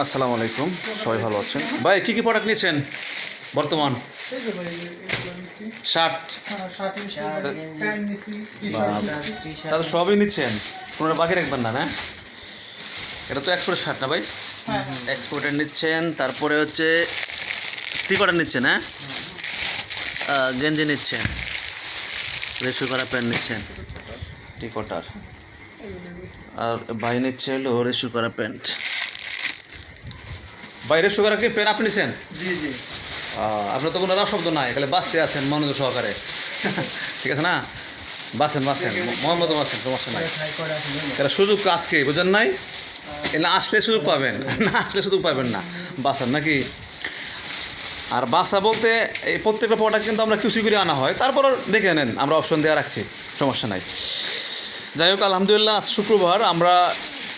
আসসালামু আলাইকুম, সবাই ভালো আছেন? ভাই কী কী প্রোডাক্ট নিয়েছেন বর্তমান? শার্ট, তাহলে সবই নিচ্ছেন, কোনো বাকি রাখবেন না? না, এটা তো এক্সপোর্টের শার্ট না ভাই? এক্সপোর্টের নিচ্ছেন। তারপরে হচ্ছে টি কটার নিচ্ছেন, হ্যাঁ, গেঞ্জি নিচ্ছেন, রেশু করা প্যান্ট নিচ্ছেন টি কটার, আর ভাই নিচ্ছে হলো রেশু করা প্যান্ট। বাইরে সুগার কি পেন আপনি নিছেন? জি জি। আপনার তো কোনো শব্দ নাই, তাহলে বাঁচতে আছেন মনোযোগ সহকারে। ঠিক আছে না? বাঁচেন বাঁচেন, মোহাম্মদ বাঁচেন, সমস্যা নাই। এটা সুযোগ আজকে বুঝেন নাই, এলে আসলে সুযোগ পাবেন, না আসলে সুযোগ পাবেন না। বাঁচান নাকি? আর বাসা বলতে এই প্রত্যেকটা প্রোডাক্ট কিন্তু আমরা কিছু করে আনা হয়, তারপরও দেখে নেন, আমরা অপশন দেওয়া রাখছি, সমস্যা নাই। যাই হোক, আলহামদুলিল্লাহ আজ শুক্রবার আমরা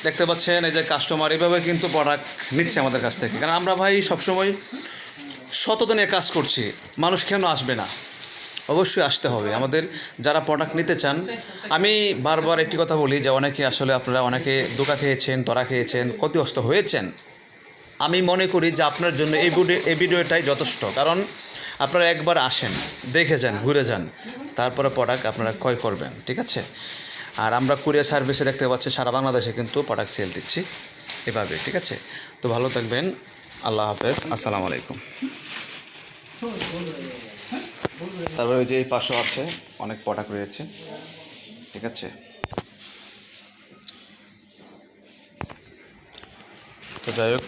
দেখতে পাচ্ছেন এই যে কাস্টমার এভাবে কিন্তু প্রোডাক্ট নিচ্ছে আমাদের কাছ থেকে, কারণ আমরা ভাই সবসময় সততা নিয়ে কাজ করছি। মানুষ কেন আসবে না? অবশ্যই আসতে হবে। আমাদের যারা প্রোডাক্ট নিতে চান, আমি বারবার একটি কথা বলি যে অনেকে আসলে আপনারা অনেকে ধোঁকা খেয়েছেন, ধরা খেয়েছেন, ক্ষতিগ্রস্ত হয়েছেন। আমি মনে করি যে আপনার জন্য এই ভিডিওটাই যথেষ্ট, কারণ আপনারা একবার আসেন, দেখে যান, ঘুরে যান, তারপরে প্রোডাক্ট আপনারা ক্রয় করবেন, ঠিক আছে? আর আমরা কুরিয়ার সার্ভিসে দেখতে পাচ্ছি সারা বাংলাদেশে কিন্তু প্রোডাক্ট সেল দিচ্ছি এভাবে, ঠিক আছে? তো ভালো থাকবেন, আল্লাহ হাফেজ, আসসালামু আলাইকুম। তারপরে ওই যে এই পাশেও আছে, অনেক প্রোডাক্ট রয়েছে, ঠিক আছে? তো যাই হোক,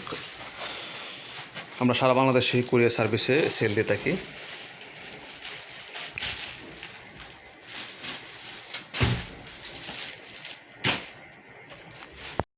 আমরা সারা বাংলাদেশে কুরিয়ার সার্ভিসে সেল দিয়ে থাকি।